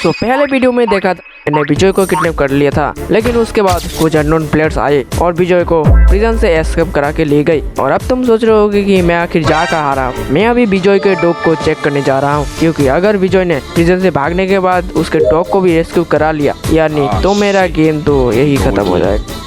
तो पहले वीडियो में देखा था मैंने विजय को किडनैप कर लिया था, लेकिन उसके बाद कुछ अननोन प्लेयर्स आए और विजय को प्रिजन से एस्केप करा के ले गए। और अब तुम सोच रहे होगे कि मैं आखिर जा कहाँ रहा हूँ। मैं अभी विजय के डॉग को चेक करने जा रहा हूँ, क्योंकि अगर विजय ने प्रिजन से भागने के बाद उसके डॉग को भी रेस्क्यू करा लिया यानी तो मेरा गेम तो यही खत्म हो जाएगा।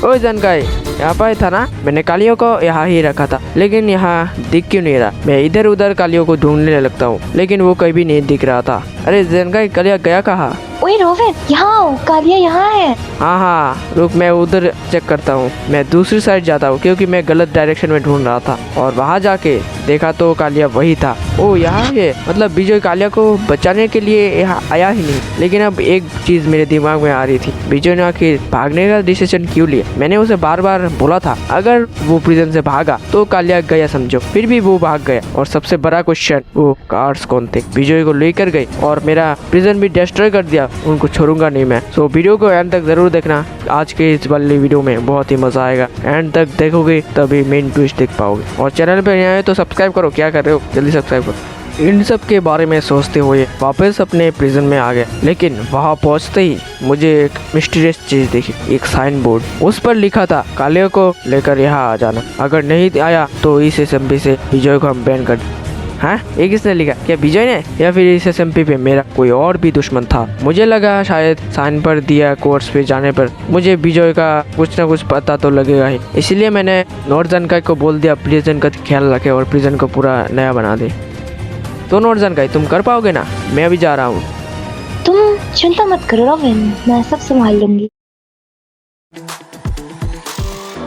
ओ जानकारी यहाँ पर था ना, मैंने कालियों को यहाँ ही रखा था, लेकिन यहाँ दिख क्यों नहीं रहा। मैं इधर उधर कालियों को ढूंढने लगता हूँ, लेकिन वो कहीं भी नहीं दिख रहा था। अरे जानकारी कालिया गया कहाँ? ओए रोहित, यहाँ आओ, कालिया यहाँ है। हाँ रुक, मैं उधर चेक करता हूँ। मैं दूसरी साइड जाता हूँ क्योंकि मैं गलत डायरेक्शन में ढूंढ रहा था और वहाँ जाके देखा तो कालिया वही था। ओ यहाँ है, मतलब विजय कालिया को बचाने के लिए यहाँ आया ही नहीं। लेकिन अब एक चीज मेरे दिमाग में आ रही थी, विजय ने आखिर भागने का डिसीजन क्यों लिया। मैंने उसे बार बार बोला था अगर वो प्रिजन से भागा तो कालिया गया समझो, फिर भी वो भाग गया। और सबसे बड़ा क्वेश्चन, वो गार्ड्स कौन थे? विजय को लेकर गए और मेरा प्रिजन भी डिस्ट्रॉय कर दिया। उनको छोड़ूंगा नहीं मैं। सो वीडियो को एंड तक जरूर देखना। आज के इस वाली वीडियो में बहुत ही मजा आएगा। एंड तक देखोगे तभी मेन ट्विस्ट देख पाओगे। और चैनल पे नए आए तो सब्सक्राइब करो। क्या कर रहे हो, जल्दी सब्सक्राइब करो। इन सब के बारे में सोचते हुए वापस अपने प्रिजन में आ गए, लेकिन वहाँ पहुँचते ही मुझे एक मिस्टीरियस चीज दिखी। एक साइन बोर्ड, उस पर लिखा था कालिया को लेकर यहाँ आ जाना, अगर नहीं आया तो इस SMP से विजय को हम बैन कर। हाँ, ये किसने लिखा? क्या विजय ने, या फिर इस SMP पे मेरा कोई और भी दुश्मन था? मुझे लगा शायद साइन पर दिया कोर्स पे जाने पर मुझे विजय का कुछ ना कुछ पता तो लगेगा ही, इसलिए मैंने नॉर्जन का को बोल दिया प्रिजन का ख्याल रखे और प्रिजन को पूरा नया बना दे। तो नॉर्जन का तुम कर पाओगे ना? मैं अभी जा रहा हूँ। तुम चिंता मत करो रोबिन, मैं सब संभाल लूंगी।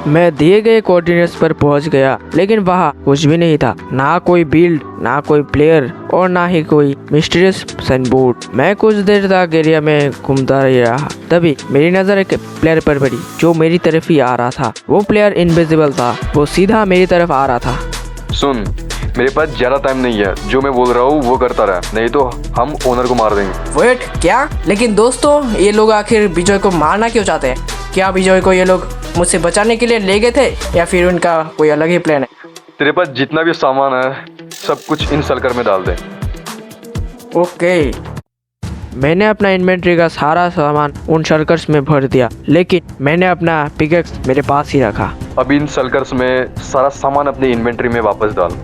मैं दिए गए कोऑर्डिनेट्स पर पहुंच गया, लेकिन वहाँ कुछ भी नहीं था। ना कोई बिल्ड, ना कोई प्लेयर और ना ही कोई मिस्टीरियस साइन बोर्ड। मैं कुछ देर तक एरिया में घूमता ही रहा, तभी मेरी नजर एक प्लेयर पर पड़ी जो मेरी तरफ ही आ रहा था। वो प्लेयर इनविजिबल था, वो सीधा मेरी तरफ आ रहा था। सुन, मेरे पास ज्यादा टाइम नहीं है, जो मैं बोल रहा हूँ वो करता रहा, नहीं तो हम ओनर को मार देंगे। वेट, क्या? लेकिन दोस्तों, ये लोग आखिर विजय को मारना क्यों चाहते हैं? क्या विजय को ये लोग मुझसे बचाने के लिए ले गए थे, या फिर उनका कोई अलग ही प्लान है? तेरे पास जितना भी सामान है सब कुछ इन सलकर में डाल दे। ओके। मैंने अपना इन्वेंट्री का सारा सामान उन शर्कर्स में भर दिया, लेकिन मैंने अपना पिकेक्स मेरे पास ही रखा। अब इन सलकर्स में सारा सामान अपनी इन्वेंट्री में वापस डाल।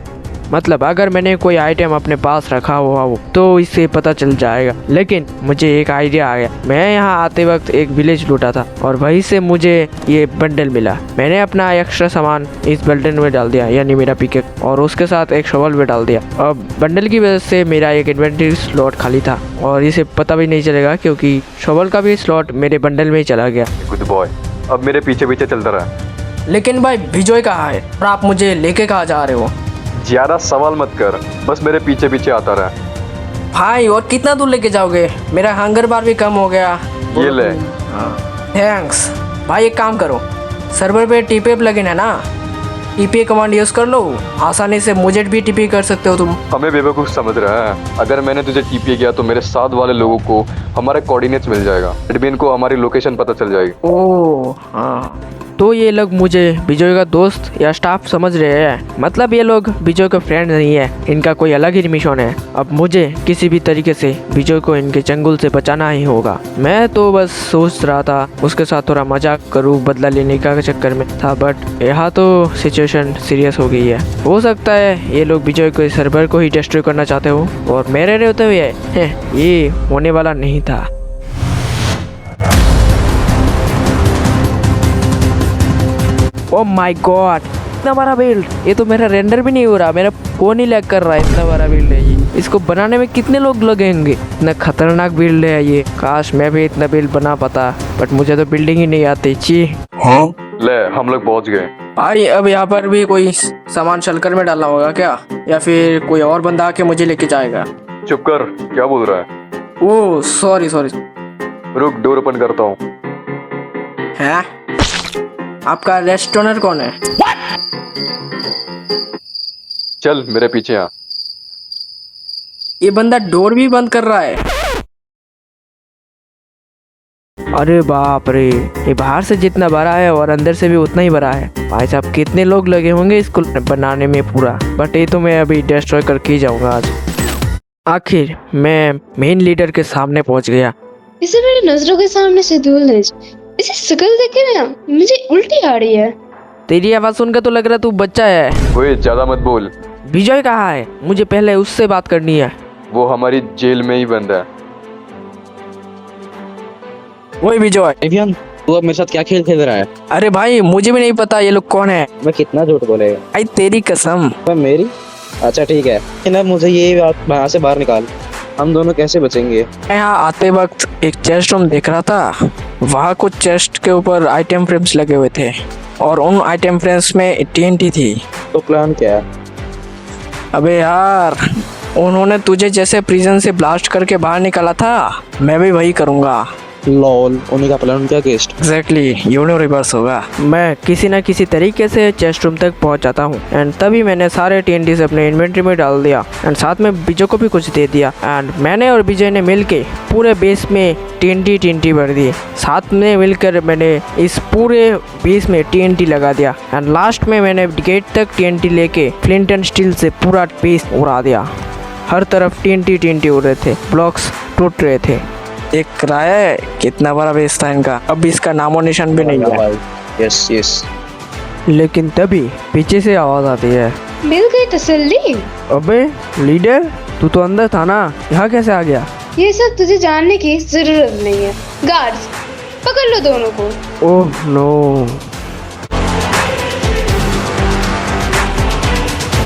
मतलब अगर मैंने कोई आइटम अपने पास रखा हुआ हो तो इससे पता चल जाएगा। लेकिन मुझे एक आइडिया आ गया। मैं यहाँ आते वक्त एक विलेज लूटा था और वहीं से मुझे ये बंडल मिला। मैंने अपना एक्स्ट्रा सामान इस बंडल में डाल दिया, यानी मेरा पिकेक, और उसके साथ एक शॉवल भी डाल दिया। अब बंडल की वजह से मेरा एक इन्वेंट्री स्लॉट खाली था और इसे पता भी नहीं चलेगा, क्योंकि शॉवल का भी स्लॉट मेरे बंडल में ही चला गया। गुड बॉय, अब मेरे पीछे पीछे चलता रहा। लेकिन भाई विजय कहाँ है और आप मुझे लेके कहाँ जा रहे हो? ज्यादा सवाल मत कर, बस मेरे पीछे पीछे आता रहा। भाई और कितना दूर लेके जाओगे? मेरा हंगर बार भी कम हो गया। ये ले। थैंक्स भाई। एक काम करो, सर्वर पे TP प्लगइन है ना, TP कमांड यूज कर लो, आसानी से मुझे भी TP कर सकते हो तुम। हमें बेवकूफ समझ रहा है? अगर मैंने तुझे TP किया तो मेरे साथ वाले लोगों को हमारे कोऑर्डिनेट्स मिल जाएगा, एडमिन को हमारी लोकेशन पता चल जाएगी। ओह हाँ, तो ये लोग मुझे विजय का दोस्त या स्टाफ समझ रहे हैं। मतलब ये लोग विजय के फ्रेंड नहीं है, इनका कोई अलग ही मिशन है। अब मुझे किसी भी तरीके से विजय को इनके चंगुल से बचाना ही होगा। मैं तो बस सोच रहा था उसके साथ थोड़ा मजाक करूँ, बदला लेने का चक्कर में था, बट यहाँ तो सिचुएशन सीरियस हो गई है। हो सकता है ये लोग विजय को सर्वर को ही डिस्ट्रॉय करना चाहते हो और मेरे रहते हुए ये होने वाला नहीं था। ओह माय गॉड, इतना बड़ा बिल्ड! ये तो मेरा रेंडर भी नहीं हो रहा, मेरा फोन ही लैग कर रहा है। इतना बड़ा बिल्ड है ये, इसको बनाने में कितने लोग लगेंगे? इतना खतरनाक बिल्ड है ये। काश मैं भी इतना बिल्ड बना पाता, बट मुझे तो बिल्डिंग ही नहीं आती। ची हाँ ले, हम लोग पहुंच गए। भाई अब यहाँ पर भी कोई सामान शलकर में डालना होगा क्या, या फिर कोई और बंदा आके मुझे लेके जाएगा? चुप कर, क्या बोल रहा है? Oh sorry. रुक, डोर ओपन करता हूँ। है? आपका रेस्टोरेंट कौन है? चल मेरे पीछे आ। ये बंदा डोर भी बंद कर रहा है। अरे बाप रे, ये बाहर से जितना बड़ा है और अंदर से भी उतना ही बड़ा है। भाई साहब कितने लोग लगे होंगे इसको बनाने में पूरा, बट ये तो मैं अभी डिस्ट्रॉय करके ही जाऊंगा आज। आखिर मैं मेन लीडर के सामने पहुंच गया। इसे मेरी नजरों के सामने से दूर ले जा। इसे शक्ल देख के ना मुझे उल्टी आ रही है। तेरी आवाज सुनकर तो लग रहा तू बच्चा है। ओए ज्यादा मत बोल, विजय कहाँ है? मुझे पहले उससे बात करनी है। वो हमारी जेल में ही बंद है। वही विजय। एवियन, तू अब मेरे साथ क्या खेल खेल रहा है? अरे भाई मुझे भी नहीं पता ये लोग कौन है। मैं कितना झूठ बोलेगा? भाई तेरी कसम। मैं मेरी? अच्छा ठीक है, लेकिन अब मुझे ये बात यहाँ से बाहर निकाल। हम दोनों कैसे बचेंगे? मैं यहाँ आते वक्त एक चेस्ट रूम देख रहा था। वहाँ कुछ चेस्ट के ऊपर आइटम फ्रेम्स लगे हुए थे और उन आइटम फ्रेम्स में TNT थी। तो प्लान क्या है? अबे यार, उन्होंने तुझे जैसे प्रिजन से ब्लास्ट करके बाहर निकाला था, मैं भी वही करूँगा। लॉल, उन्हीं का प्लान क्या केस्ट? एग्जैक्टली, यूनो रिवर्स होगा। मैं किसी ना किसी तरीके से चेस्ट रूम तक पहुंच जाता हूं एंड तभी मैंने सारे TNT से अपने इन्वेंट्री में डाल दिया एंड साथ में विजय को भी कुछ दे दिया एंड मैंने और विजय ने मिलके पूरे बेस में TNT भर दिए। साथ में मिलकर मैंने इस पूरे बेस में TNT लगा दिया एंड लास्ट में मैंने गेट तक TNT लेके फ्लिंट एंड स्टील से पूरा बेस उड़ा दिया। हर तरफ TNT उड़ रहे थे, ब्लॉक्स टूट रहे थे। देख रहा है कितना बड़ा बेस था इनका। अब इसका नामो निशान भी नहीं है। Yes yes. लेकिन तभी पीछे से आवाज आती है। मिल गई तसल्ली। अबे लीडर, तू तो अंदर था ना, यहाँ कैसे आ गया? ये सब तुझे जानने की जरूरत नहीं है। गार्ड्स, पकड़ लो दोनों को। Oh no.